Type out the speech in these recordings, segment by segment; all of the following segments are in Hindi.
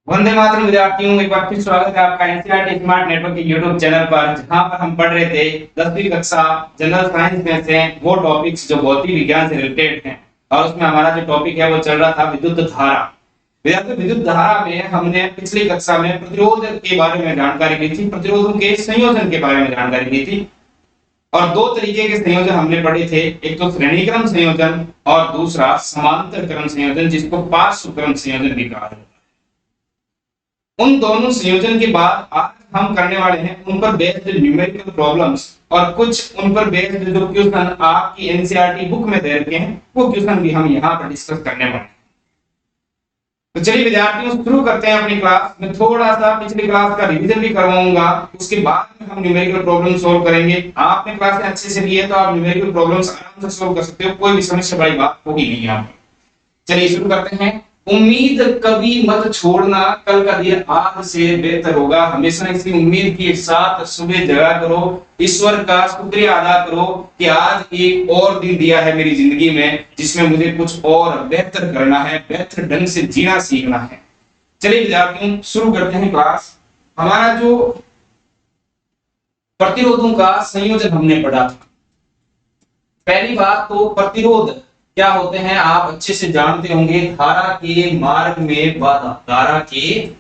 वंदे मातरम विद्यार्थियों, एक बार फिर स्वागत है आपका एनसीईआरटी स्मार्ट नेटवर्क के यूट्यूब चैनल पर, जहां पर हम पढ़ रहे थे 10वीं कक्षा जनरल साइंस में से वो टॉपिक्स जो भौतिक विज्ञान से रिलेटेड हैं। और उसमें हमारा जो टॉपिक है वो चल रहा था विद्युत धारा। विद्यार्थियों, विद्युत धारा में हमने पिछली कक्षा में प्रतिरोध के बारे में जानकारी ली थी, प्रतिरोधों के संयोजन के बारे में जानकारी ली थी। और दो तरीके के संयोजन हमने पढ़े थे, एक तो श्रेणीक्रम संयोजन और दूसरा समांतर क्रम संयोजन, जिसको पार्श्व क्रम संयोजन भी कहा जाता है। उन दोनों संयोजन के बाद आज हम करने वाले हैं उन पर बेस्ड न्यूमेरिकल प्रॉब्लम्स और कुछ उन पर बेस्ड जो क्वेश्चन आपकी एनसीईआरटी बुक में दे रखे हैं वो क्वेश्चन भी हम यहाँ पर डिस्कस करने वाले हैं। तो चलिए विद्यार्थियों, शुरू करते हैं अपनी क्लास में। थोड़ा सा पिछली क्लास का रिवीजन भी करवाऊंगा, उसके बाद में हम न्यूमेरिकल प्रॉब्लम सॉल्व करेंगे। आपने क्लास अच्छे से ली है तो आप न्यूमेरिकल प्रॉब्लम्स आराम से सॉल्व कर सकते हो, कोई भी समस्या बड़ी बात होगी नहीं यहाँ पर। चलिए शुरू करते हैं। उम्मीद कभी मत छोड़ना, कल का दिन आज से बेहतर होगा। हमेशा इसी उम्मीद के साथ सुबह जगा करो, ईश्वर का शुक्रिया अदा करो कि आज एक और दिन दिया है मेरी जिंदगी में, जिसमें मुझे कुछ और बेहतर करना है, बेहतर ढंग से जीना सीखना है। चलिए विद्यार्थियों, शुरू करते हैं क्लास। हमारा जो प्रतिरोधों का संयोजन हमने पढ़ा था। पहली बात तो प्रतिरोध क्या होते हैं आप अच्छे से जानते होंगे। धारा के मार्ग में बाधा, धारा के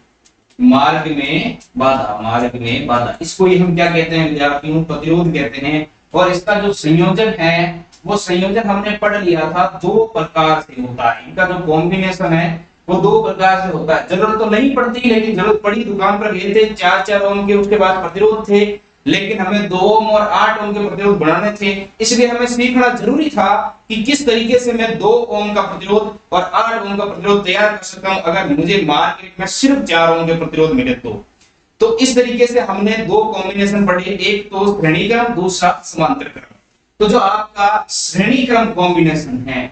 मार्ग में बाधा, मार्ग में बाधा, इसको ही हम क्या कहते हैं विद्यार्थियों? प्रतिरोध कहते हैं। और इसका जो संयोजन है वो संयोजन हमने पढ़ लिया था, दो प्रकार से होता है। इनका जो कॉम्बिनेशन है वो दो प्रकार से होता है। जरूरत तो नहीं पड़ती, लेकिन जरूरत पड़ी, दुकान पर गए थे, 4-4 ओम के उसके बाद प्रतिरोध थे, लेकिन हमें 2 ओम और 8 ओम के प्रतिरोध बनाने थे। इसलिए हमें सीखना जरूरी था कि किस तरीके से मैं 2 ओम का प्रतिरोध और 8 ओम का प्रतिरोध तैयार कर सकता हूं अगर मुझे मार्केट में सिर्फ 4 ओम के प्रतिरोध मिले तो इस तरीके से हमने दो कॉम्बिनेशन पढ़े, एक तो श्रेणी क्रम, दूसरा समांतर क्रम। तो जो आपका श्रेणी क्रम कॉम्बिनेशन है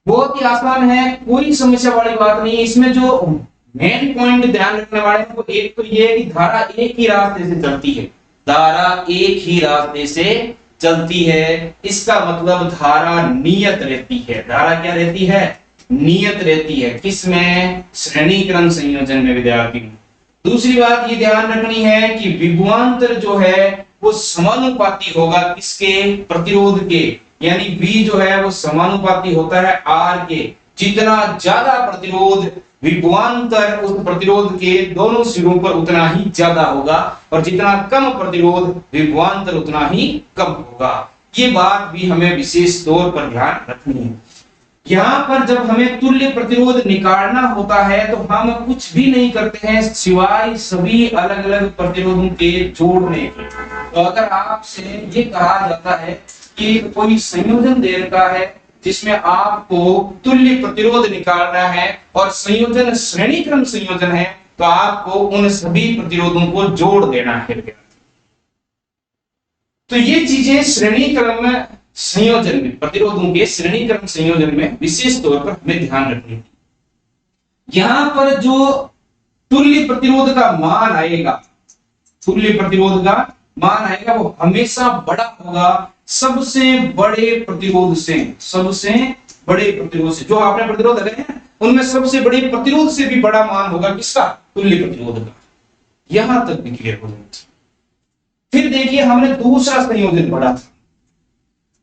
बहुत ही आसान है, कोई समस्या वाली बात नहीं। इसमें जो मेन पॉइंट ध्यान रखने वाले हैं वो एक तो ये है कि धारा एक ही रास्ते से चलती है, धारा एक ही रास्ते से चलती है। इसका मतलब धारा नियत रहती है। धारा क्या रहती है? नियत रहती है। किसमें? श्रेणी क्रम संयोजन में विद्यार्थी। दूसरी बात ये ध्यान रखनी है कि विभवांतर जो है वो समानुपाती होगा किसके? प्रतिरोध के। यानी V जो है वो समानुपाती होता है R के। जितना ज्यादा प्रतिरोध विभवांतर उस प्रतिरोध के दोनों सिरों पर उतना ही ज्यादा होगा, और जितना कम प्रतिरोध विभवांतर उतना ही कम होगा। ये बात भी हमें विशेष तौर पर ध्यान रखनी है। यहाँ पर जब हमें तुल्य प्रतिरोध निकालना होता है तो हम कुछ भी नहीं करते हैं सिवाय सभी अलग अलग प्रतिरोधों के जोड़ने के। तो अगर आपसे ये कहा जाता है कि कोई संयोजन दे रखा है जिसमें आपको तुल्य प्रतिरोध निकालना है और संयोजन श्रेणी क्रम संयोजन है, तो आपको उन सभी प्रतिरोधों को जोड़ देना है। तो ये चीजें श्रेणी क्रम संयोजन में, प्रतिरोधों के श्रेणी क्रम संयोजन में विशेष तौर पर हमें ध्यान रखनी है। यहां पर जो तुल्य प्रतिरोध का मान आएगा, तुल्य प्रतिरोध का मान आएगा वो हमेशा बड़ा होगा सबसे बड़े प्रतिरोध से। सबसे बड़े प्रतिरोध से जो आपने प्रतिरोध लगाए हैं उनमें सबसे बड़े प्रतिरोध से भी बड़ा मान होगा किसका? तुल्य प्रतिरोध का। यहां तक भी क्लियर हो जाए। फिर देखिए हमने दूसरा संयोजन पढ़ा था।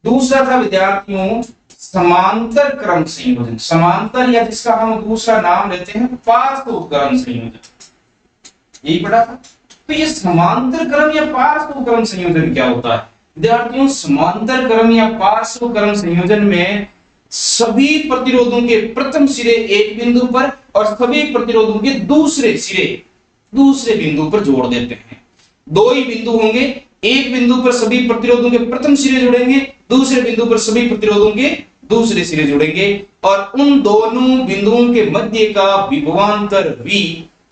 दूसरा था विद्यार्थियों समांतर क्रम संयोजन। समांतर या जिसका हम दूसरा नाम लेते हैं पार्श्व क्रम संयोजन, यही पढ़ा था। तो ये समांतर क्रम या पार्श्व क्रम संयोजन क्या होता है विद्यार्थियों? समांतर क्रम या पार्श्व क्रम संयोजन में सभी प्रतिरोधों के प्रथम सिरे एक बिंदु पर और सभी प्रतिरोधों के दूसरे सिरे दूसरे बिंदु पर जोड़ देते हैं। दो ही बिंदु होंगे, एक बिंदु पर सभी प्रतिरोधों के प्रथम सिरे जुड़ेंगे, दूसरे बिंदु पर सभी प्रतिरोधों के दूसरे सिरे जुड़ेंगे, और उन दोनों बिंदुओं के मध्य का विभवांतर V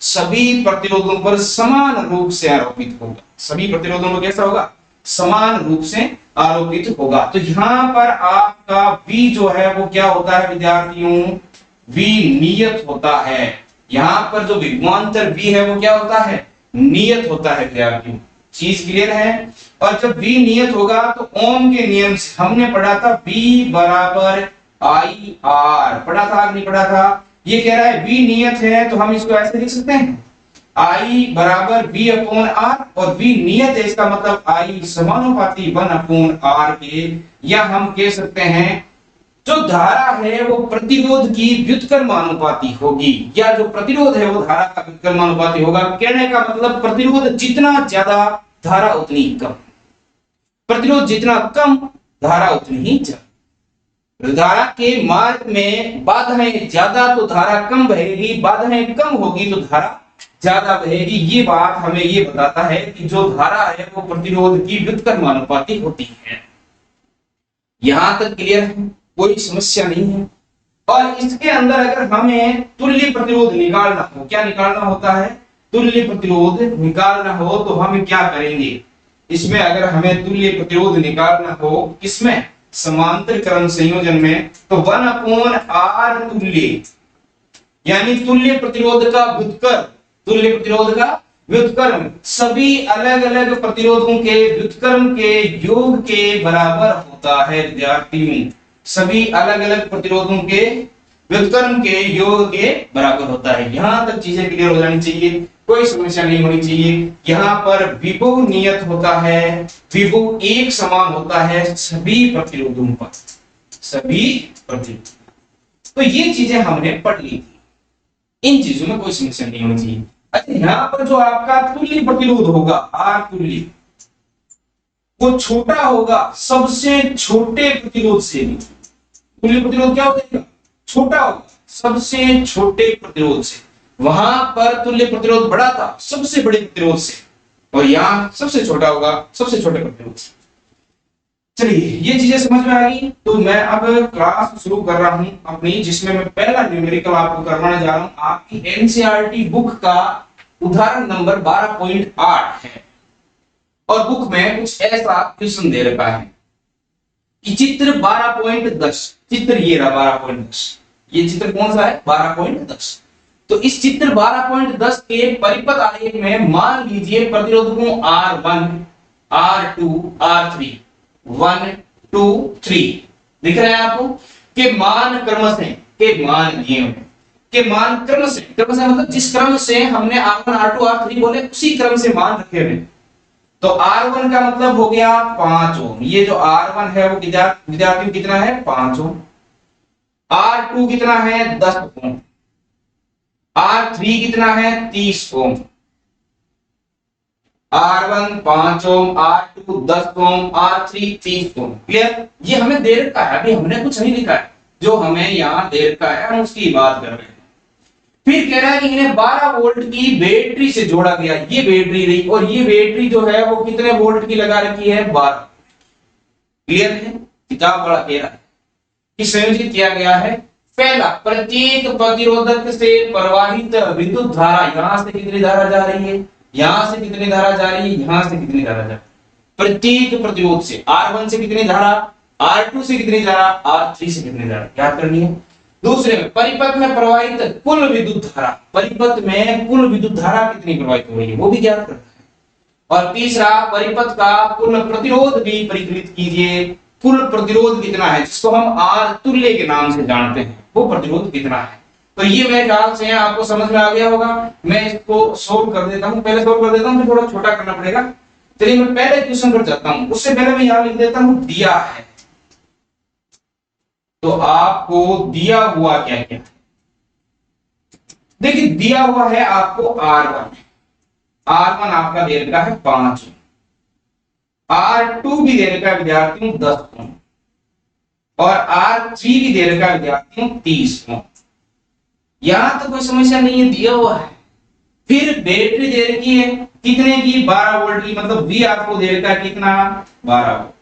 सभी प्रतिरोधों पर समान रूप से आरोपित होगा। सभी प्रतिरोधों पर कैसा होगा? समान रूप से आरोपित होगा। तो यहां पर आपका V जो है वो क्या होता है विद्यार्थियों? V नियत होता है। यहां पर जो विभवांतर V है वो क्या होता है? नियत होता है विद्यार्थियों। चीज क्लियर है? और जब V नियत होगा तो ओम के नियम से हमने पढ़ा था V बराबर I R, पढ़ा था नहीं पढ़ा था? ये कह रहा है V नियत है, तो हम इसको ऐसे लिख सकते हैं I बराबर V अपॉन R, और V नियत है इसका मतलब I समानुपाती 1 अपॉन R के, या हम कह सकते हैं जो धारा है वो प्रतिरोध की व्युत्क्रमानुपाती होगी, या जो प्रतिरोध है वो धारा का व्युत्क्रमानुपाती होगा। कहने का मतलब प्रतिरोध जितना ज्यादा धारा उतनी कम, प्रतिरोध जितना कम धारा उतनी ही ज्यादा। धारा के मार्ग में बाधाएं ज्यादा तो धारा कम बहेगी, बाधाएं कम होगी तो धारा ज्यादा बहेगी। ये बात हमें ये बताता है कि जो धारा है वो प्रतिरोध की व्युत्क्रमानुपाती होती है। यहां तक क्लियर है, कोई समस्या नहीं है। और इसके अंदर अगर हमें तुल्य प्रतिरोध निकालना हो, क्या निकालना होता है, तुल्य प्रतिरोध निकालना हो, तो हम क्या करेंगे इसमें, अगर हमें तुल्य प्रतिरोध निकालना हो किसमें, समांतर क्रम संयोजन में, तो 1 अपॉन R तुल्य, यानी तुल्य प्रतिरोध का व्युत्क्रम, तुल्य प्रतिरोध का व्युत्क्रम सभी अलग अलग प्रतिरोधों के व्युत्क्रम के योग के बराबर होता है विद्यार्थियों। सभी अलग अलग प्रतिरोधों के व्युत्क्रम के योग के बराबर होता है। यहां तक चीजें क्लियर हो जानी चाहिए, कोई समस्या नहीं होनी चाहिए। यहां पर विभव नियत होता है, विभव एक समान होता है सभी प्रतिरोधों पर, सभी प्रतिरोध। तो ये चीजें हमने पढ़ ली थी, इन चीजों में कोई समस्या नहीं होनी चाहिए। अच्छा, यहां पर जो आपका तुल्य प्रतिरोध होगा R तुल्य, वो छोटा होगा सबसे छोटे प्रतिरोध से भी। तुल्य प्रतिरोध क्या होगा, छोटा होगा सबसे छोटे प्रतिरोध से। वहां पर तुल्य प्रतिरोध बड़ा था सबसे बड़े प्रतिरोध से, और यहां सबसे छोटा होगा सबसे छोटे प्रतिरोध से। चलिए ये चीजें समझ में आ गई, तो मैं अब क्लास शुरू कर रहा हूं अपनी, जिसमें मैं पहला न्यूमेरिकल आपको करवाने जा रहा हूं। आपकी एनसीईआरटी बुक का उदाहरण नंबर 12.8 है, और बुक में कुछ ऐसा क्वेश्चन दे रखा है कि चित्र 12.10, चित्र ये रहा 12.10, ये चित्र कौन सा है 12.10। तो इस चित्र 12.10 के परिपथ आलेख में मान लीजिए प्रतिरोधकों R1, R2, R3, 1, 2, 3 दिख रहे हैं आपको, के मान क्रमश हैं, के मान दिए हैं, के मान क्रम से, क्रम से मतलब जिस क्रम से हमने R1, R2, R3 बोले उसी क्रम से मान रखे हुए। तो R1 का मतलब हो गया 5 ओम, ये जो R1 है वो विद्यार्थियों कितना है 5 ओम। R2 कितना है 10 ओम, R3 कितना है 30 ओम। R1 5 ओम, R2 10 ओम, R3 30 ओम। क्लियर, ये हमें दे रखा है, अभी हमने कुछ नहीं लिखा है, जो हमें यहां दे रखा है हम उसकी बात कर रहे हैं। फिर कह रहा है कि इन्हें 12 वोल्ट की बैटरी से जोड़ा गया, ये बैटरी रही, और ये बैटरी जो है वो कितने वोल्ट की लगा रखी है 12। क्लियर है, किताब बड़ा कह रहा है कि संयोजित किया गया है। पहला, प्रत्येक प्रतिरोधक से प्रवाहित विद्युत धारा, यहां से कितनी धारा जा रही है, यहां से कितनी धारा जा रही है, यहां से कितनी धारा जा रही है। प्रत्येक प्रतिरोध से R1 से कितनी धारा, R2 से कितनी धारा, R3 से कितनी धारा याद करनी है। दूसरे में परिपथ में प्रवाहित कुल विद्युत धारा, परिपथ में कुल विद्युत धारा कितनी प्रवाहित हो रही है वो भी ज्ञात करना है। और तीसरा, परिपथ का कुल प्रतिरोध भी परिकलित कीजिए, कुल प्रतिरोध कितना है जिसको हम R तुल्य के नाम से जानते हैं, वो प्रतिरोध कितना है। तो ये मेरे ख्याल से आपको समझ में आ गया होगा। मैं इसको सोल्व कर देता हूं, पहले सोल्व कर देता हूं, फिर थोड़ा छोटा करना पड़ेगा। चलिए मैं पहले क्वेश्चन पर जाता हूं, उससे पहले मैं यहां लिख देता हूं दिया है। तो आपको दिया हुआ क्या क्या, देखिए दिया हुआ है आपको R1, R1 आपका दे रखा है 5, R2 भी दे रखा है विद्यार्थियों 10 और R3 भी दे रखा है विद्यार्थियों 30। यहां तो कोई समस्या नहीं है, दिया हुआ है। फिर बैटरी दे रखी है कितने की 12 वोल्ट की, मतलब V आपको दे रखा है कितना 12 वोल्ट।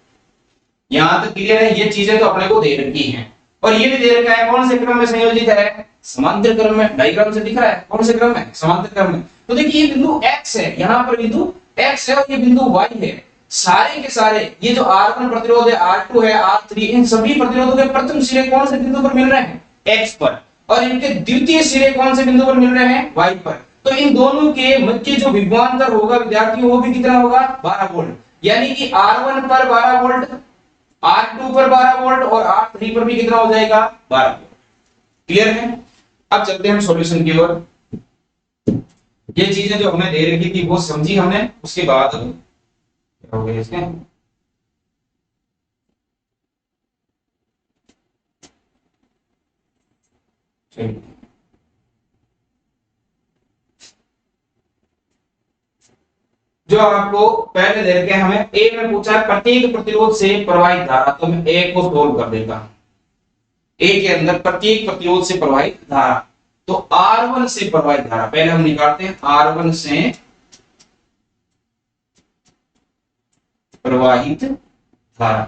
यहां तक क्लियर है, ये चीजें तो अपने को दे रखी हैं। और ये भी दे रखा है कौन से क्रम में संयोजित है, समांतर क्रम में। डायग्राम से दिख रहा है कौन से क्रम में, समांतर क्रम में। तो देखिए ये बिंदु X है, यहाँ पर बिंदु X है और ये बिंदु Y है। सारे के सारे ये जो R1 प्रतिरोध है, R2 है, R3, इन सभी प्रतिरोधों के प्रथम सिरे कौन से बिंदु पर मिल रहे हैं, X पर, और इनके द्वितीय सिरे कौन से बिंदु पर मिल रहे हैं, Y पर। तो इन दोनों के मध्य जो विभवांतर होगा विद्यार्थियों वो भी कितना होगा 12 वोल्ट। यानी कि R1 पर 12 वोल्ट, R2 पर 12 वोल्ट और R3 पर भी कितना हो जाएगा 12 वोल्ट। क्लियर है। अब चलते हैं सॉल्यूशन की ओर। ये चीजें जो हमें दे रखी थी वो समझी हमने, उसके बाद क्या हो गया इसके, चलिए जो आपको पहले दे रखे हमें ए में पूछा है प्रत्येक प्रतिरोध से प्रवाहित धारा, तो मैं ए को सोल्व कर देता हूं। ए के अंदर प्रत्येक प्रतिरोध से प्रवाहित धारा, तो R1 से प्रवाहित धारा पहले हम निकालते हैं। R1 से प्रवाहित धारा,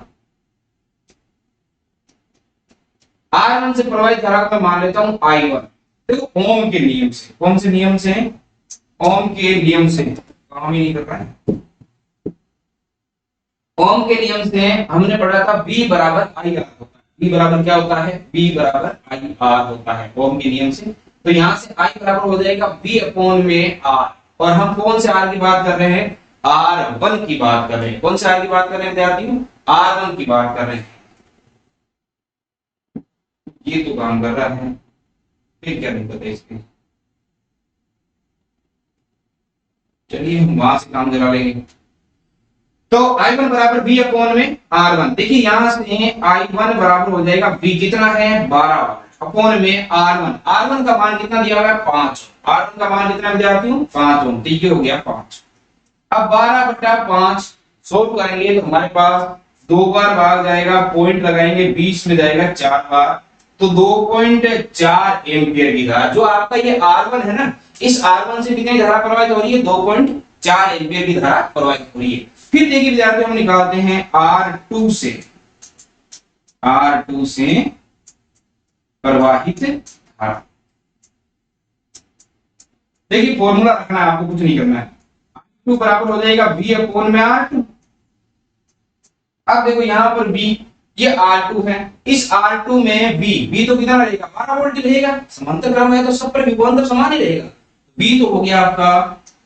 R1 से प्रवाहित धारा को मैं मान लेता हूं I1। देखो ओम के नियम से, कौन से नियम से, ओम के नियम से, काम ही नहीं कर रहा है। ओम के नियम से हमने पढ़ा था V बराबर आई आर होता है। V बराबर क्या होता है, V बराबर आई आर होता है ओम के नियम से। तो यहां से I बराबर हो जाएगा V अपॉन में R, और हम कौन से R की बात कर रहे हैं, R1 की बात कर रहे हैं। कौन से R की बात कर रहे हैं विद्यार्थियों, R1 की बात कर रहे हैं। ये तो काम कर रहा है, फिर क्या दिक्कत है इसकी, चलिए हम वहां से काम चला लेंगे। तो I1 बराबर V अपॉन में R1। देखिए यहां से I1 बराबर हो जाएगा V, कितना है 12 अपॉन में R1। R1 का मान कितना दिया हुआ है 5, R1 का मान कितना विद्यार्थियों 5 ओम, तो ये हो गया 5। अब 12 बटा 5 सोल्व करेंगे तो हमारे पास 2 बार भाग जाएगा, पॉइंट लगाएंगे 20 में जाएगा 4 बार, तो 2.4 एम्पियर की धारा। जो आपका ये R1 है ना, इस R1 से कितनी धारा प्रवाहित हो रही है, 2.4 एम्पियर की धारा प्रवाहित हो रही है। फिर देखिए विद्यार्थी हम निकालते हैं R2 से, R2 से प्रवाहित धारा। देखिए फॉर्मूला रखना है, आपको कुछ नहीं करना है। R2 बराबर हो जाएगा V अपॉन में R2। अब देखो यहां पर V, ये R2 है, इस R2 में V तो कितना रहेगा 12 वोल्ट रहेगा, समांतर क्रम है तो सब पर विभवांतर समान ही रहेगा। V तो हो गया आपका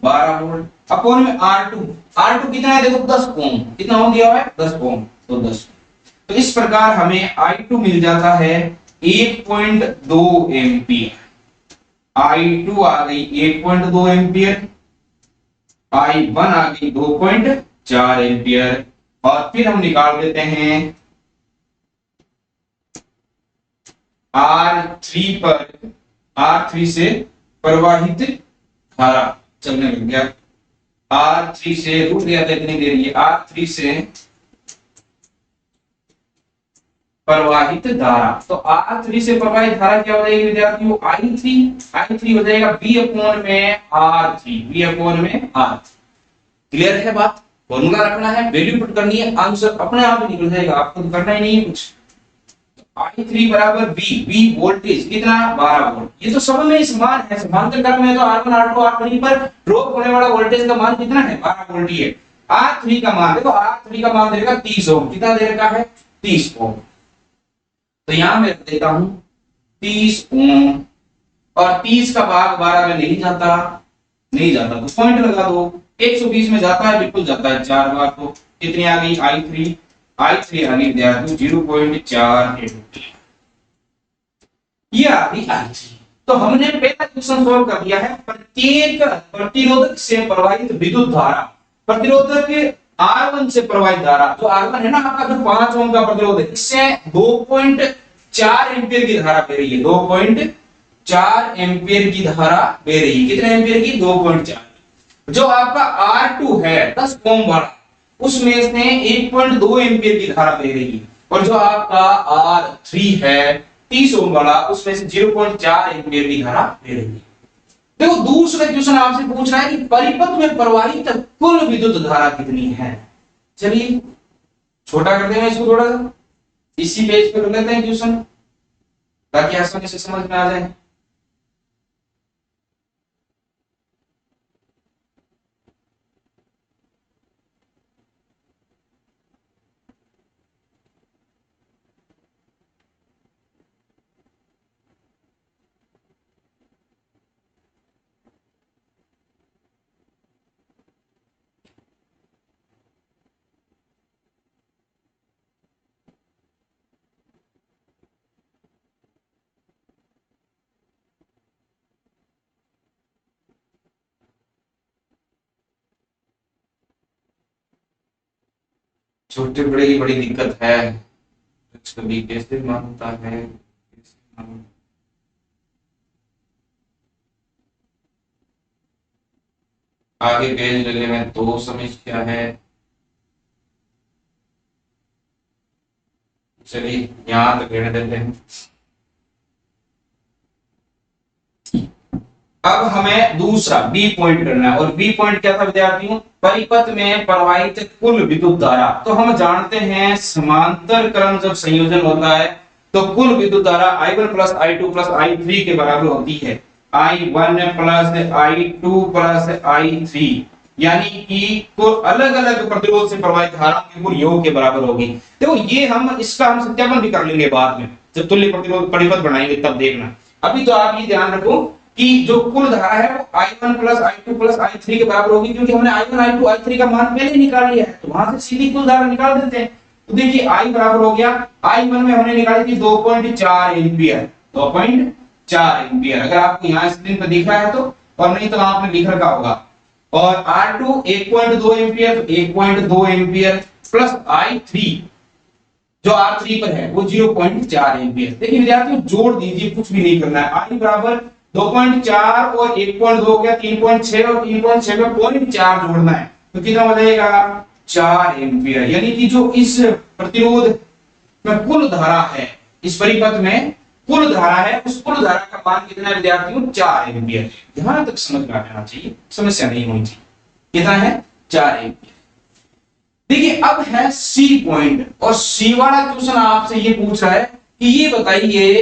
12 वोल्ट अपॉन में R2 कितना है देखो 10 ओम, कितना हो गया है 10 ओम, तो 10। तो इस प्रकार हमें I2 मिल जाता है 1.2 एम्पियर। I2 आ गई 1.2 एम्पियर, I1 आ गई 2.4 एम्पियर, और फिर हम निकाल देते हैं R3 पर, R3 से प्रवाहित धारा चलने लग गया। R3 से रूट लिया था इतनी देर, ये R3 से प्रवाहित धारा, तो R3 से प्रवाहित धारा क्या हो जाएगी विद्यार्थियों I3 हो जाएगा V अपॉन में R3, V अपॉन में R3। क्लियर है बात, फॉर्मूला रखना है, वैल्यू पुट करनी है, आंसर अपने आप ही निकल जाएगा, आपको तो करना ही नहीं है कुछ। I3 बराबर V वोल्टेज कितना 12 वोल्ट, ये तो सब में समान है, समांतर क्रम में तो R1 R2 R3 पर ड्रॉप होने वाला वोल्टेज का मान कितना है 12 वोल्ट ही है। R3 का मान देखो, R3 का मान देगा 30 ओम, कितना दे रखा है 30 ओम, तो यहां मैं देता हूं 30 ओम, और 30 का भाग 12 में नहीं जाता, तो पॉइंट लगा दो। 120 में जाता है, बिल्कुल जाता है 4 बार, तो कितनी आ गई I3 आ गई विद्यार्थी 0.4, ये आ गई I3। तो हमने पहला क्वेश्चन सॉल्व कर दिया है, प्रत्येक प्रतिरोधक से प्रवाहित विद्युत धारा, प्रतिरोधक R1 से प्रवाहित धारा, जो R1 है ना आपका, जो 5 ओम का प्रतिरोध है, इससे 2.4 एम्पियर की धारा बह रही है, 2.4 एम्पियर की धारा बह रही है। कितने एम्पियर की 2.4। जो आपका R2 है 10 ओम वाला, उसमें से 1.2 एम्पियर की धारा बह रही है, और जो आपका R3 है 30 ओम वाला, उसमें से 0.4 एम्पियर की धारा बह रही है। देखो दूसरा क्वेश्चन आपसे पूछ रहा है कि परिपथ में प्रवाहित कुल विद्युत धारा कितनी है। चलिए छोटा कर देंगे इसको थोड़ा सा, इसी पेज पे कर लेते हैं क्वेश्चन, ताकि आसानी से समझ में आ जाए। छोटे बड़े की बड़ी दिक्कत है, कभी कैसे मानता है, कैसे मानता। आगे पेज लेने में तो समस्या है। चलिए यहाँ तक रहने देते हैं। अब हमें दूसरा बी पॉइंट करना है, और बी पॉइंट क्या था विद्यार्थियों, परिपथ में प्रवाहित कुल विद्युत धारा। तो हम जानते हैं समांतर क्रम जब संयोजन होता है तो कुल विद्युत धारा I1 plus I2 plus I3 के बराबर होती है। I1 plus I2 plus I3 यानी कि तो अलग अलग प्रतिरोध से प्रवाहित धाराओं के कुल योग के बराबर होगी। देखो ये हम इसका हम सत्यापन भी कर लेंगे बाद में, जब तुल्य प्रतिरोध परिपथ बनाएंगे तब देखना। अभी तो आप ये ध्यान रखो कि जो कुल धारा है वो I1 plus I2 plus I3 के बराबर होगी, क्योंकि हमने I1 I2 I3 का मान पहले निकाल लिया है, तो वहां से सीधी कुल धारा निकाल देते हैं। तो देखिए I बराबर हो गया, I1 में हमने निकाली थी 2.4 एम्पियर, 2.4 एम्पियर, अगर आपको यहाँ स्क्रीन पर दिख रहा है तो, और नहीं तो आपने लिख रखा होगा। और R2 1.2 एम्पियर, तो 1.2 एम्पियर प्लस I3 जो R3 पर है वो 0.4 एम्पियर। देखिए विद्यार्थियों जोड़ दीजिए, कुछ भी नहीं करना है। I बराबर 2.4 और 1.2 हो गया 3.6, और 3.6 में 0.4 जोड़ना है, तो कितना हो जाएगा 4 एम्पियर। यानी कि जो इस प्रतिरोध में कुल धारा है, इस परिपथ में कुल धारा है, उस कुल धारा का मान कितना है विद्यार्थियों 4 एम्पियर। यहां तक समझ में आना चाहिए, समस्या नहीं होनी चाहिए। कितना है 4 एम्पियर। देखिए अब है सी पॉइंट, और सी वाला क्वेश्चन आपसे ये पूछ रहा है कि ये बताइए,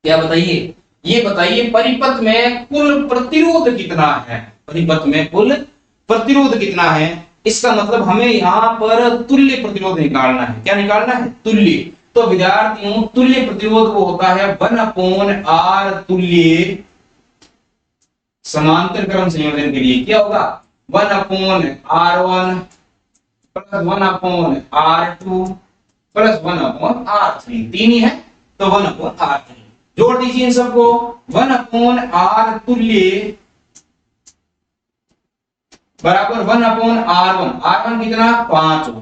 क्या बताइए, ये बताइए परिपथ में कुल प्रतिरोध कितना है, परिपथ में कुल प्रतिरोध कितना है। इसका मतलब हमें यहां पर तुल्य प्रतिरोध निकालना है। क्या निकालना है, तुल्य। तो विद्यार्थियों तुल्य प्रतिरोध वो होता है 1/r तुल्य समांतर क्रम संयोजन के लिए। क्या होगा 1/r1 plus 1/r2 plus 1/r3, तीन ही है तो 1/r3। जोड़ दीजिए इन सबको, 1/r तुल्य बराबर 1/r1। r1 कितना 5 ओम,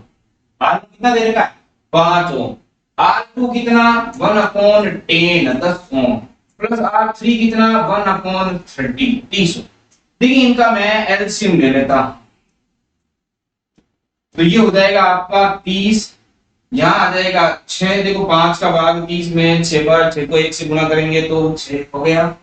r1 कितना दे रखा है 5 ओम, r2 कितना 1/10 10 ओम, प्लस r3 कितना 1/30 30 ओम। देखिए इनका मैं एलसीएम ले लेता हूं, तो ये हो जाएगा आपका 30, यहां आ जाएगा 6। देखो 5 का भाग 30 में 6 बार, 6 को 1 से गुणा करेंगे तो 6 हो गया।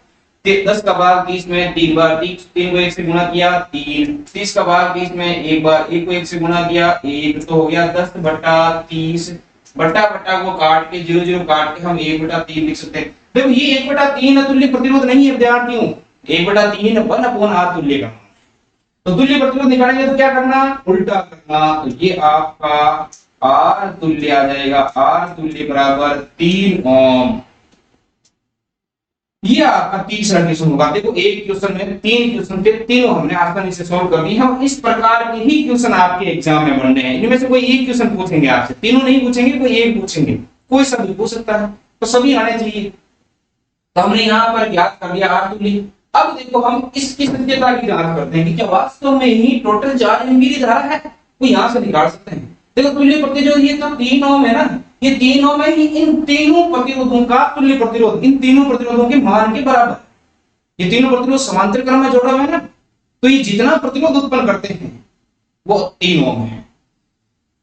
10 का भाग 30 में 3 बार, 3 को 1 से गुणा किया 3। 30 का भाग 30 में 1 बार, 1 को 1 से गुणा किया 1, तो हो गया 10/30। बट्टा बट्टा को काट के 0 0 काट के हम 1/3 लिख सकते हैं। देखो ये 1/3 तुल्य प्रतिरोध नहीं है विद्यार्थियों, 1/3 1/r तुल्य का। तो तुल्य प्रतिरोध निकालेंगे तो क्या करना, उल्टा करना। तो ये आपका R तुल्य आ जाएगा, R तुल्य बराबर 3 ओम। ये आपका तीसरा क्वेश्चन होगा। देखो एक क्वेश्चन में 3 क्वेश्चन थे, तीनों हमने आसानी से सॉल्व कर दिए। हम इस प्रकार के ही क्वेश्चन आपके एग्जाम में बनने हैं। इनमें से कोई एक क्वेश्चन पूछेंगे आपसे, तीनों नहीं पूछेंगे, कोई एक पूछेंगे, कोई सा भी पूछ सकता है, तो सभी आने चाहिए। तो हमने यहाँ पर ज्ञात कर लिया R तुल्य। अब देखो हम इसकी सत्यता की जांच करते हैं कि क्या वास्तव में ही टोटल 4 एम्पीयर धारा है, वो यहां से निकाल सकते हैं। देखो तुल्य प्रतिरोध ये तो 3 ओम है ना, ये 3 ओम है, इन तीनों प्रतिरोधों का तुल्य प्रतिरोध इन तीनों प्रतिरोधों के मान के बराबर। ये तीनों प्रतिरोध समांतर क्रम में जोड़ा हुआ है ना, तो ये जितना प्रतिरोध उत्पन्न करते हैं वो 3 ओम है।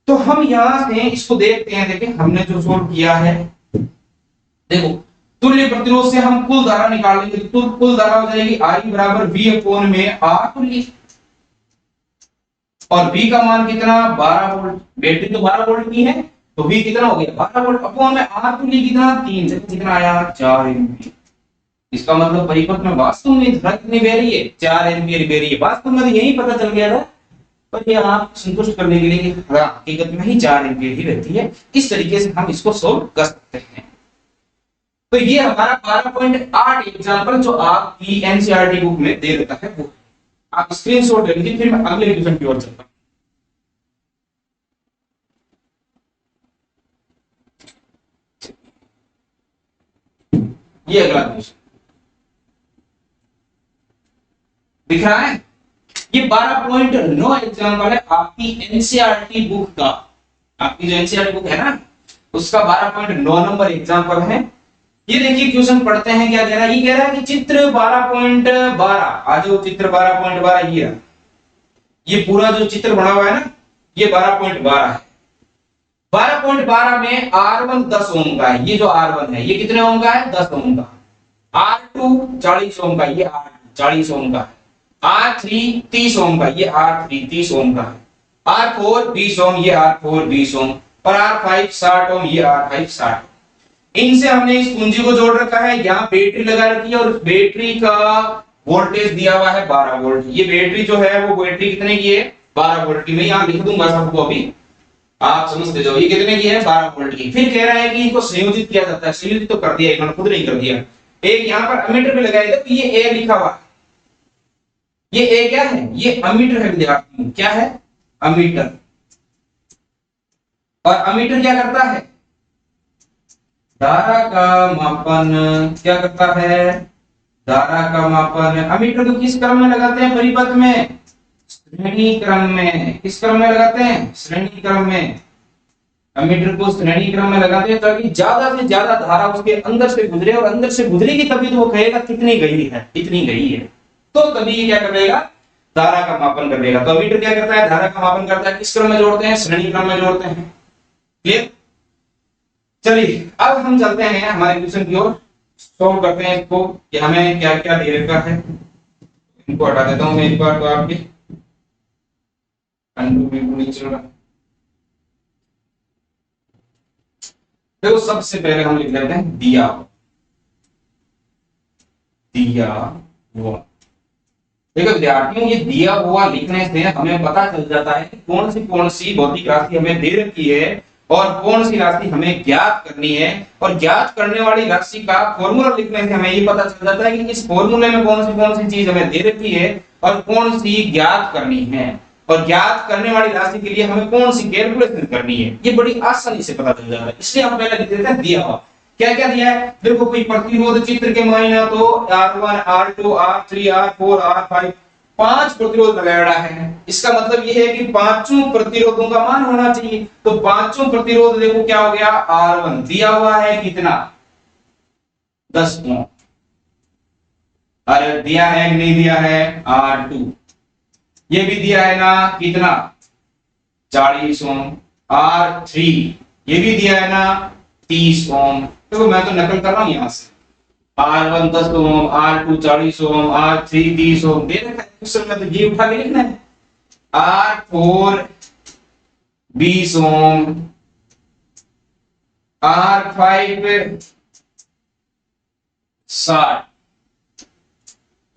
तो हम यहां से इसको देखते हैं। देखिए हमने जो सोल्व किया है, देखो तुल्य प्रतिरोध से हम कुल धारा निकालेंगे, तो कुल धारा हो जाएगी I बराबर V अपॉन में R तुल्य, और V का मान कितना 12 वोल्ट, बैटरी तो 12 वोल्ट की है, तो V कितना हो गया 12 वोल्ट अपॉन में R तुल्य कितना 3, कितना आया 4 एम्पीयर। इसका मतलब परिपथ में वास्तव में धारा कितनी बह रही है 4 एम्पीयर बह रही है। वास्तव में यही पता चल गया था, पर ये आप संतुष्ट करने के लिए हकीकत में ही 4 एम्पीयर ही रहती है। इस तरीके से हम इसको सोल्व कर सकते हैं। तो ये हमारा 12.8 एग्जांपल जो आपकी एनसीईआरटी बुक में दे रखा है वो आप स्क्रीनशॉट ले लीजिए। फिर मैं अगले क्वेश्चन की ओर चलता हूं। ये अगला क्वेश्चन दिख रहा है, ये 12.9 एग्जाम्पल है आपकी एनसीईआरटी बुक का। आपकी जो एनसीईआरटी बुक है ना, उसका 12.9 नंबर एग्जाम्पल है। ये देखिए क्वेश्चन पढ़ते हैं, क्या कह रहा है। ये कह रहा है कि चित्र 12.12, आज वो चित्र 12.12 ये पूरा जो चित्र बना हुआ है ना, ये 12.12 है। 12.12 में R1 10 ओम का है। ये जो R1 है ये कितने ओम का है? 10 ओम का। R2 40 ओम का, ये R2 40 ओम का है। R3 30 ओम का, ये R3 30 ओम का है। R4 20 ओम, ये R4 20 ओम। और R5 60 ओम, ये R5 60 ओम। इनसे हमने इस कुंजी को जोड़ रखा है, यहाँ बैटरी लगा रखी है और उस बैटरी का वोल्टेज दिया हुआ है 12 वोल्ट। ये बैटरी जो है वो बैटरी कितने की है? 12 वोल्ट की। मैं यहाँ लिख दूंगा सबको, अभी आप समझते जाओ। ये कितने की है? 12 वोल्ट की। फिर कह रहा है कि इनको संयोजित किया जाता है। संयोजित तो कर दिया इन्होंने, खुद नहीं कर दिया। एक यहाँ पर अमीटर भी लगाया, तो ये ए लिखा हुआ है। ये ए क्या है? ये अमीटर है विद्यार्थियों। क्या है? अमीटर। और अमीटर क्या करता है? धारा का मापन। क्या करता है? धारा का मापन। अमीटर को किस क्रम में लगाते हैं? परिपथ में, श्रेणी क्रम में। किस क्रम में लगाते हैं? श्रेणी क्रम में। अमीटर को श्रेणी क्रम में लगाते हैं ताकि ज्यादा से ज्यादा धारा उसके अंदर से गुजरे, और अंदर से गुजरेगी तभी तो वो कहेगा कितनी गई है, इतनी गई है। तो तभी ये क्या करेगा? धारा का मापन करेगा। तो अमीटर क्या करता है? धारा का मापन करता है। किस क्रम में जोड़ते हैं? श्रेणी क्रम में जोड़ते हैं। क्लियर? चलिए अब हम चलते हैं हमारे क्वेश्चन की ओर, सॉल्व करते हैं इसको कि हमें क्या क्या दे रखा है। इनको हटा देता हूं मैं एक बार, तो आपके नहीं चल रहा। देखो सबसे पहले हम लिख लेते हैं दिया, दिया हुआ। देखो विद्यार्थियों, ये दिया हुआ लिखने से हमें पता चल जाता है कि कौन सी भौतिक राशि हमें दे रखी है और कौन सी राशि हमें ज्ञात करनी है। और ज्ञात करने वाली राशि का फॉर्मूला लिखने से हमें ये पता चल जाता है कि इस फॉर्मूले में कौन सी चीज हमें दे रखी है और कौन सी ज्ञात करनी है। और ज्ञात करने वाली राशि के लिए हमें कौन सी कैलकुलेशन करनी है, ये बड़ी आसानी से पता चल जाता है। इसलिए हम पहले लिख देते हैं दिया हुआ। क्या क्या दिया है? देखो कोई प्रतिरोध चित्र के मायने तो R1 R2 R3 R4 R5 5 प्रतिरोध लगाया है। इसका मतलब यह है कि पांचों प्रतिरोधों का मान होना चाहिए। तो पांचों प्रतिरोध देखो क्या हो गया? R1 दिया हुआ है कितना? 10 ओम। अरे दिया है कि नहीं दिया है? R2 ये भी दिया है ना, कितना? 40 ओम। R3 ये भी दिया है ना, 30 ओम। देखो मैं तो नकल कर रहा हूं यहां से। R1 10 ओम, R2 40 ओम, R3 30 ओम दे रखा है क्वेश्चन में, तो ये उठा के लिखना है। R4 20 ओम, R5 60।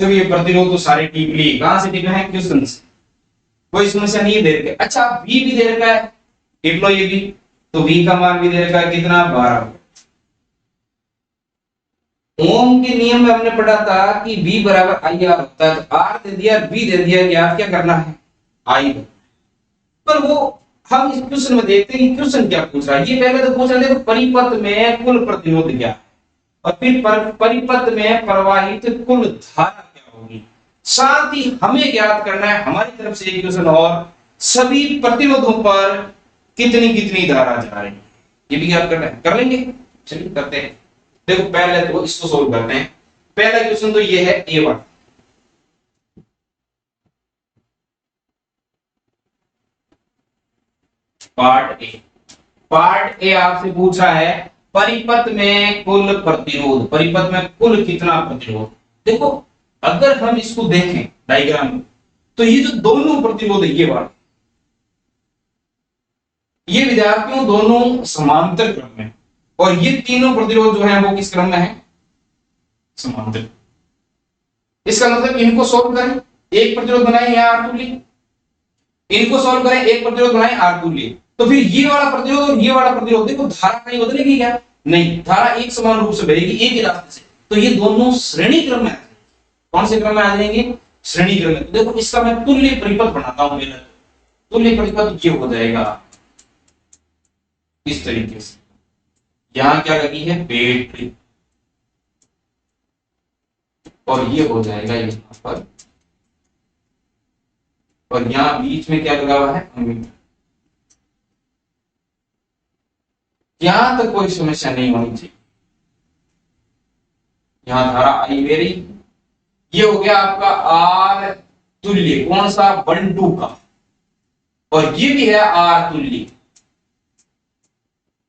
तो ये प्रतिरोध तो सारे टिक लिए। कहां से टिके हैं? क्वेश्चन से। कोई समस्या नहीं दे रखा है। अच्छा V भी दे रखा है, देख लो ये भी। तो V का मान भी दे रखा है कितना? 12। ओम के नियम में हमने पढ़ा था कि V बराबर IR होता है। तो R दे दिया, V दे दिया, याद क्या करना है? I। पर वो हम इस क्वेश्चन में देखते हैं कि क्वेश्चन क्या पूछ रहा है। ये पहले तो पूछ रहा है परिपथ में कुल प्रतिरोध क्या है, और फिर परिपथ में प्रवाहित कुल धारा क्या होगी। साथ ही हमें ज्ञात करना है हमारी तरफ से एक क्वेश्चन और, सभी प्रतिरोधों पर कितनी कितनी धारा जा रही है, ये भी ज्ञात करना है। कर लेंगे? चलिए करते हैं। देखो पहले तो इसको सोल्व करते हैं। पहला क्वेश्चन तो ये है A1। पार्ट ए आपसे पूछा है परिपथ में कुल प्रतिरोध, परिपथ में कुल कितना प्रतिरोध। देखो अगर हम इसको देखें डायग्राम में, तो ये जो दोनों प्रतिरोध है, ये वाला, ये विद्यार्थियों दोनों समांतर क्रम में, और ये तीनों प्रतिरोध जो है वो किस क्रम में है? समांतर। इसका मतलब इनको सोल्व करें, एक प्रतिरोध बनाए यहाँ R2 लिए, इनको सोल्व करें, एक प्रतिरोध बनाए R2 लिए। तो फिर ये वाला प्रतिरोध और ये वाला प्रतिरोध, देखो धारा कहीं बदलेगी क्या? नहीं, धारा एक समान रूप से बहेगी एक ही रास्ते से। तो ये दोनों श्रेणी क्रम में, कौन से क्रम में आ जाएंगे? श्रेणी क्रम में। देखो इसका मैं तुल्य परिपथ बनाता हूं। पहले तुल्य परिपथ ये हो जाएगा इस तरीके से। यहां क्या लगी है? बैटरी। और ये हो जाएगा यहां पर और यहाँ बीच में क्या लगा हुआ है, अमीटर। यहां तक कोई समस्या नहीं होनी चाहिए। यहां धारा आई मेरी, ये हो गया आपका आर तुल्य, कौन सा, 1 2 का, और ये भी है आर तुल्य।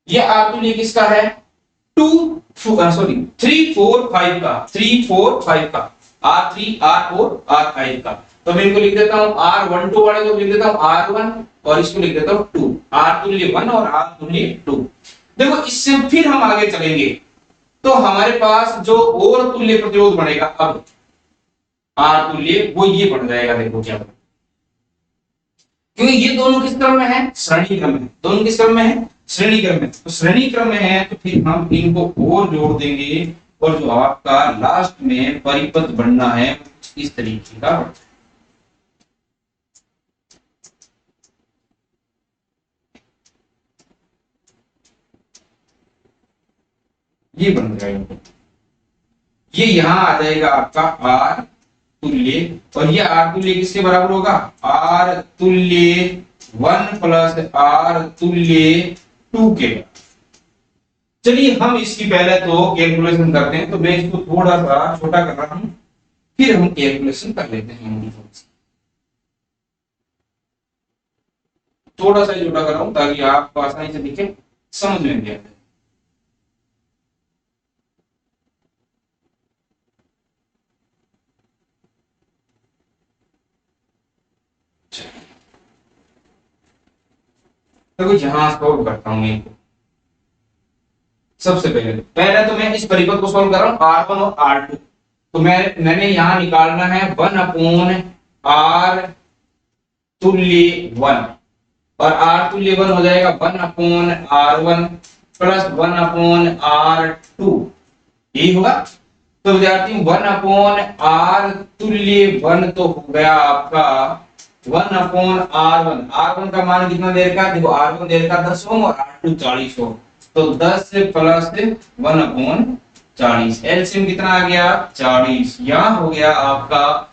ये आर तुल्य किसका है, 3 4 5 का, 3 4 5 का, R3 R4 R5 का। तो मैं इनको लिख देता हूं R12 वाले को लिख देता हूं R1 और इसको लिख देता हूं 2, R तुल्य 1 और R तुल्य 2। देखो इससे फिर हम आगे चलेंगे तो हमारे पास जो और तुल्य प्रतिरोध बनेगा अब R तुल्य, वो ये बन जाएगा। देखो क्या, क्योंकि ये दोनों किस क्रम में है, श्रेणी क्रम में, दोनों किस क्रम में है, श्रेणी क्रम में। तो श्रेणी क्रम में है तो फिर हम इनको और जोड़ देंगे और जो आपका लास्ट में परिपथ बनना है इस तरीके का बनता है। ये बन जाएगा, ये यहां आ जाएगा आपका आर तुल्य, और ये आर तुल्य किसके बराबर होगा, आर तुल्य 1 प्लस आर तुल्य 2 के। चलिए हम इसकी पहले तो कैलकुलेशन करते हैं। तो मैं इसको थोड़ा सा छोटा कर रहा हूं, फिर हम कैलकुलेशन कर लेते हैं। थोड़ा सा छोटा कर रहा हूं ताकि आपको आसानी से दिखे, समझ में भी आए। तो यहां सॉल्व करता हूं इनको। सबसे पहले तो मैं इस परिपथ को सॉल्व कर रहा हूं R1 और R2। तो मैंने यहां निकालना है 1 अपॉन R तुल्य 1, और R तुल्य 1 हो जाएगा 1 upon R1 plus 1 upon R2, यही होगा। तो विद्यार्थी 1 अपॉन R तुल्य 1 तो हो गया आपका 1 अपॉन R1। R1 का मान कितना देर का, देखो R1 देर का 10 ओम और R2 40 ओम, तो 10 प्लस 1 अपॉन 40, एलसीएम कितना आ गया 40। यहां हो गया आपका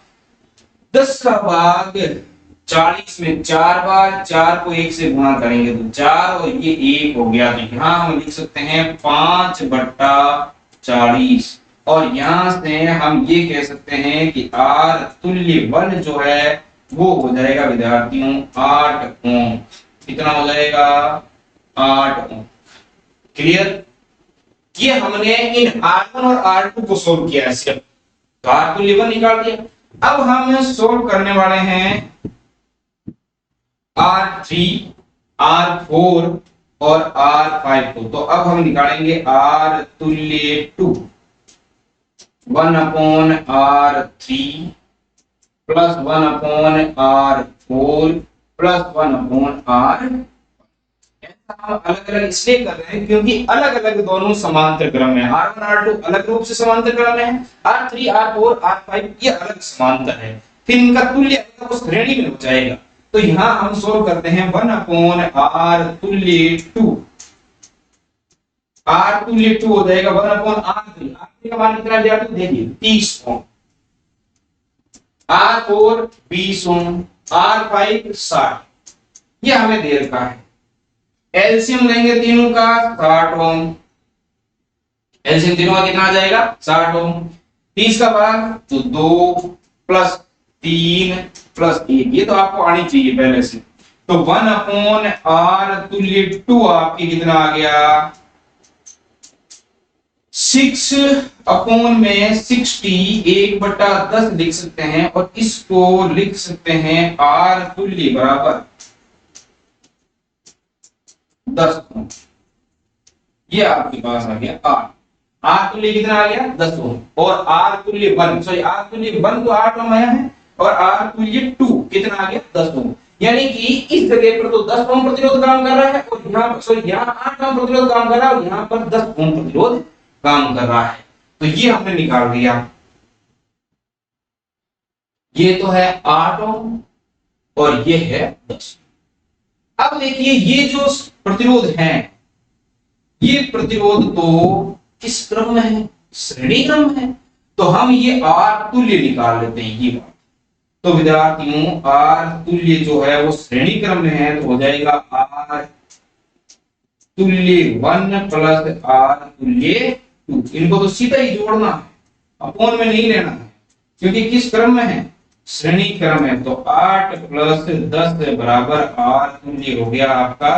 10 का भाग 40 में 4 बार, 4 को 1 से गुणा करेंगे तो 4 और ये 1 हो गया। तो यहां हम लिख सकते हैं 5/40, और यहां से हम ये कह सकते हैं कि R तुल्य 1 जो है वो हो जाएगा विद्यार्थियों 8 ओम। कितना हो जाएगा 8 ओम। क्लियर, ये हमने इन R1 और R2 को सोल्व किया है सिर्फ, तो R तुल्य 1 निकाल दिया। अब हम सोल्व करने वाले हैं R3 R4 और R5 को। तो अब हम निकालेंगे R तुल्य 2, 1 upon R3 plus 1 upon R4 plus 1 upon R। हम अलग अलग इसलिए कर रहे हैं क्योंकि अलग अलग दोनों समांतर क्रम में, R1 R2 अलग रूप से समांतर क्रम में है, R3 R4 R5 ये अलग समांतर है, फिर इनका तुल्य उस श्रेणी में हो जाएगा। तो यहां हम सोल्व करते हैं 1 अपॉन R तुल्य 2, R तुल्य 2 हो जाएगा 1 अपॉन R3। R3 का मान कितना दिया तो देखिए 30 ओम, R4 20 ओम, R5 60, ये हमें दे रखा है। एलसीएम लेंगे तीनों का 60 ओम, एलसीएम तीनों का कितना आ जाएगा 60 ओम। 30 का भाग तो 2 प्लस 3 प्लस 1, ये तो आपको आनी चाहिए पहले से। तो 1 अपॉन R तुल्य 2 आपकी कितना आ गया 6 अपॉन में 60, 1/10 लिख सकते हैं, और इसको लिख सकते हैं R तुल्य बराबर 10 ओम। ये आपके पास आ गया R तुल्य कितना आ गया 10 ओम, और R तुल्य 1, सॉरी R तुल्य 1 तो 8 ओम आया है, और R तुल्य 2 कितना आ गया 10 ओम। यानी कि इस जगह पर तो 10 ओम प्रतिरोध काम कर रहा है, और यहाँ पर सॉरी यहाँ 8 ओम प्रतिरोध काम कर रहा है, और यहाँ पर 10 ओम प्रतिरोध काम कर रहा है। तो ये हमने निकाल दिया, ये तो है 8 ओम और ये है 10। अब देखिए ये जो प्रतिरोध है, ये प्रतिरोध तो किस क्रम में है, श्रेणी क्रम है। तो हम ये R तुल्य निकाल लेते हैं ये बात। तो विद्यार्थियों आर तुल्य जो है वो श्रेणी क्रम में है, तो हो जाएगा आर तुल्य 1 प्लस आर तुल्य 2। इनको तो सीधा ही जोड़ना है, अपॉन में नहीं लेना है, क्योंकि किस क्रम में है, श्रेणी क्रम है। तो 8 प्लस 10 बराबर आर तुल्य हो गया आपका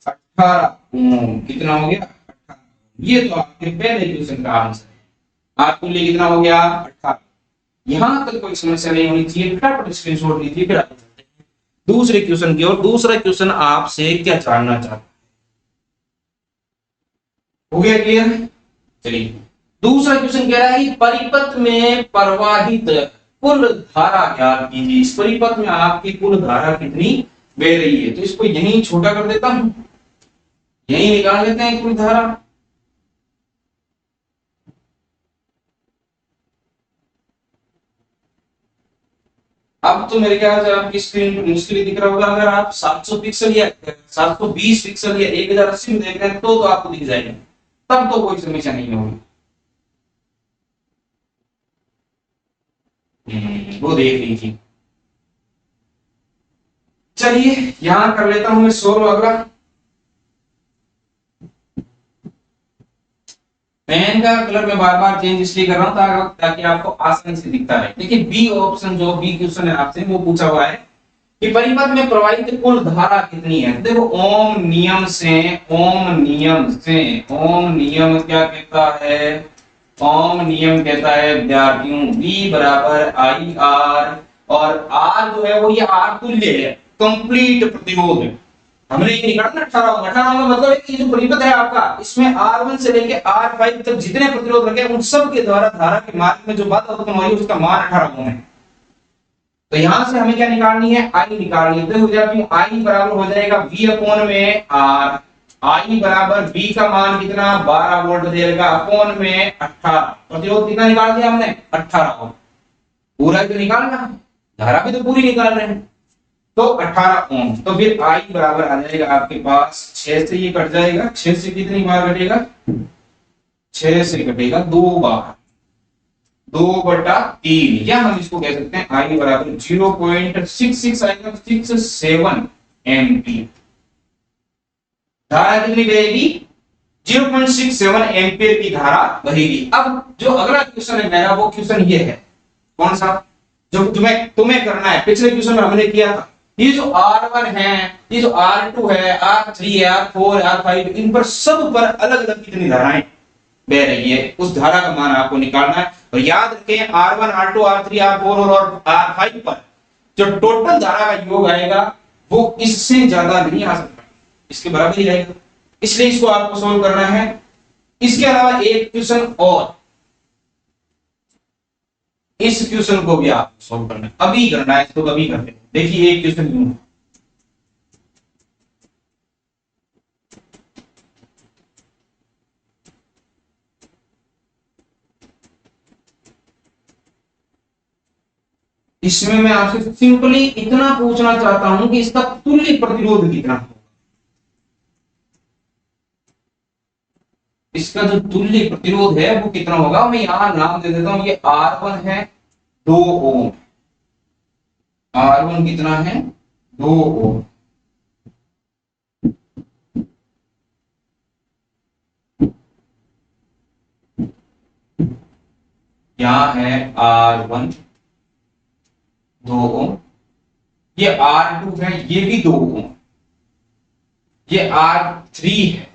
18 ओम। कितना हो गया 18। ये तो आपके पहले क्वेश्चन का आंसर है। आर तुल्य कितना हो गया 18। यहां तक कोई समस्या नहीं होनी चाहिए, फटाफट स्क्रीनशॉट लीजिए, फिर आगे चलते हैं दूसरे क्वेश्चन की ओर। दूसरा क्वेश्चन आपसे क्या जानना चाहता है, हो गया क्लियर। चलिए दूसरा क्वेश्चन कह रहा है परिपथ में प्रवाहित कुल धारा ज्ञात कीजिए। इस परिपथ में आपकी कुल धारा कितनी बह रही है, तो इसको यहीं छोटा कर देता हूं, यहीं निकाल लेते हैं कुल धारा। अब तो मेरे ख्याल से आपकी स्क्रीन पर मुश्किल दिख रहा होगा। अगर आप 700 पिक्सल या 720 पिक्सल या 1080 में देख रहे हैं तो आपको दिख जाएगा, तब तो कोई समस्या नहीं होगी। वो देख लीजिए। चलिए यहां कर लेता हूं मैं सोल्व अगला। पेन का कलर मैं बार बार चेंज इसलिए कर रहा हूं ताकि आपको आसानी से दिखता रहे। देखिए बी ऑप्शन जो बी क्वेश्चन है आपसे वो पूछा हुआ है कि परिपथ में प्रवाहित कुल धारा कितनी है। देखो ओम नियम से ओम नियम क्या कहता है, ओम नियम कहता है विद्यार्थियों बी बराबर आई आर, और आर जो है वो ये आर तुल्य है, कंप्लीट प्रतिरोध है। हमने ये निकाला 18 का मतलब है कि जो परिपथ है आपका इसमें R1 से लेके R5 तक जितने प्रतिरोध रखे उन सब के द्वारा धारा के मार्ग में जो बाधा उत्पन्न हो रही है उसका मान 18 ओम है। तो यहां से हमें क्या निकालनी है, I निकालनी है। तो विद्यार्थियों I बराबर हो जाएगा V अपॉन में R। I बराबर V का मान कितना 12 वोल्ट देगा अपॉन में 18। प्रतिरोध कितना निकाल दिया हमने 18 ओम। पूरा तो निकालना है, धारा भी तो पूरी निकाल रहे हैं, तो 18 ओम। तो फिर I बराबर आ जाएगा आपके पास 6 से ये कट जाएगा, 6 से कितनी बार कटेगा 6 से कटेगा 2 बार, 2/3, या हम इसको कह सकते हैं I बराबर 0.66 आएगा 67 एम्पीयर। धारा कितनी बहेगी 0.67 एम्पीयर की धारा बहेगी। अब जो अगला क्वेश्चन है मेरा वो क्वेश्चन ये है, कौन सा जो तुम्हें करना है। पिछले क्वेश्चन में हमने किया था ये जो R1 है, ये जो R2 है, R3 है, R4 है, R5, इन पर सब पर अलग अलग कितनी धाराएं बह रही है, उस धारा का मान आपको निकालना है। और याद रखें R1 R2 R3 R4 और R5 पर जो टोटल धारा का योग आएगा वो इससे ज्यादा नहीं आ सकता, इसके बराबर ही रहेगा। इसलिए इसको आपको सोल्व करना है। इसके अलावा एक क्वेश्चन और, इस क्वेश्चन को भी आप सॉल्व करना है, अभी करना है, इसको कभी करते हैं। देखिए एक क्वेश्चन यूं है, इसमें मैं आपसे सिंपली इतना पूछना चाहता हूं कि इसका तुल्य प्रतिरोध कितना होगा। इसका जो तुल्य प्रतिरोध है वो कितना होगा, मैं यहां नाम दे देता हूं, ये R1 है 2 ओम। R1 कितना है 2 ओम। यहां है R1 2 ओम, ये R2 है ये भी 2 ओम, ये R3 है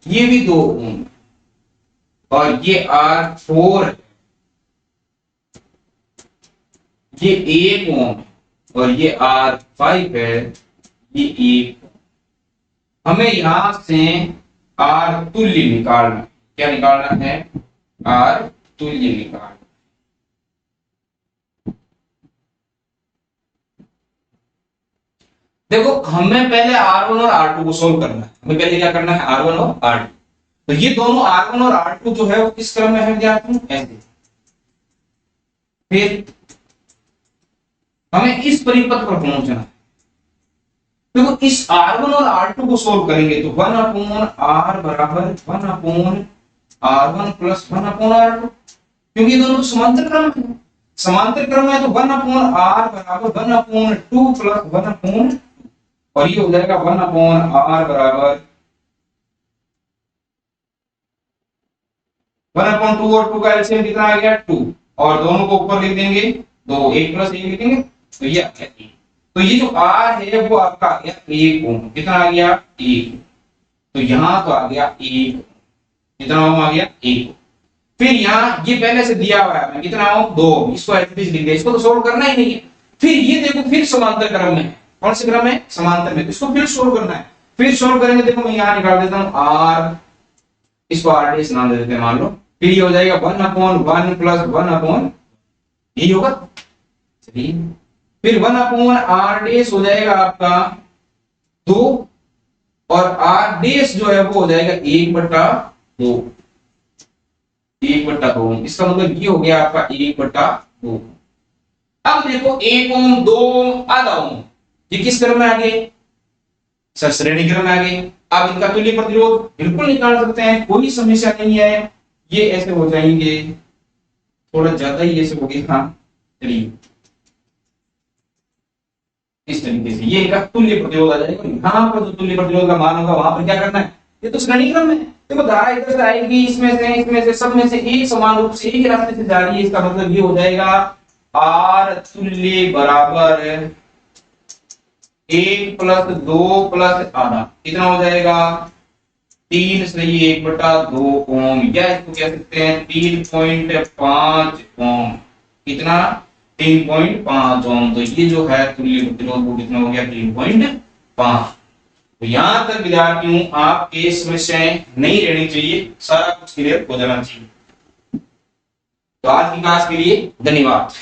ये भी 2 ओम, और ये R4 है ये 1 ओम, और ये R5 है ये 1 ओम। हमें यहां से R तुल्य निकालना है। क्या निकालना है, R तुल्य निकालना। देखो हमें पहले R1 और R2 को सोल्व करना है। हमें पहले क्या करना है R1 और R2। तो ये दोनों R1 और R2 जो है वो किस क्रम में है विद्यार्थियों, ऐसे। फिर हमें इस परिपथ पर पहुंचना है। देखो इस R1 और R2 को सोल्व करेंगे तो 1/R बराबर 1/R1 प्लस 1/R2, क्योंकि दोनों समांतर क्रम है। समांतर क्रम में तो 1/r बराबर 1/2 प्लस 1/2 और ये हो जाएगा 1/r बराबर 1/2 और 2 का एलसीएम कितना आ गया 2 और दोनों को ऊपर लिख देंगे 2 1 प्लस 1 लिखेंगे तो ये आ गया 1। तो ये जो r है वो आपका आ गया 1 ओम। कितना आ गया 1। तो यहां तो आ गया 1। कितना ओम आ गया 1। फिर यहाँ ये पहले से दिया हुआ है कितना ओम 2। इसको एटलीस्ट लिख दिया, इसको तो सोल्व करना ही नहीं है। फिर ये देखो फिर समांतर क्रम में है। कौन से क्रम में समांतर में, इसको फिर सोल्व करना है। फिर सोल्व करेंगे देखो मैं यहाँ निकाल देता हूँ r, इसको r डैश नाम दे देते हैं मान लो। फिर ये हो जाएगा 1/1 प्लस 1/, यही होगा। चलिए फिर 1/r डैश हो जाएगा आपका 2 और r डैश जो है वो हो जाएगा 1/2। 1/2 इसका मतलब ये हो गया आपका 1/2। अब देखो 1 ओम 2 ओम आधा ओम, ये किस क्रम में आ गए सर श्रेणी क्रम में आ गए। अब इनका तुल्य प्रतिरोध बिल्कुल निकाल सकते हैं, कोई समस्या नहीं है। ये ऐसे हो जाएंगे, थोड़ा ज्यादा ही ऐसे हो गए। हाँ चलिए इस तरीके से ये इनका तुल्य प्रतिरोध आ जाएगा। यहाँ पर जो तुल्य प्रतिरोध का मान होगा वहां पर क्या करना है, ये तो श्रेणी क्रम है। देखो धारा इधर से आएगी, इसमें से सब में से एक समान रूप से एक रास्ते से जा रही है। इसका मतलब ये हो जाएगा R तुल्य बराबर 1 प्लस 2 प्लस आधा। कितना हो जाएगा 3 से 1/2 ओम, या इसको कह सकते हैं 3.5 ओम। कितना 3.5 ओम। तो ये जो है तुल्य प्रतिरोध वो कितना हो गया 3.5। तो यहां तक विद्यार्थियों आपके समस्याएं नहीं रहनी चाहिए, सारा कुछ क्लियर हो जाना चाहिए। तो आज की क्लास के लिए धन्यवाद।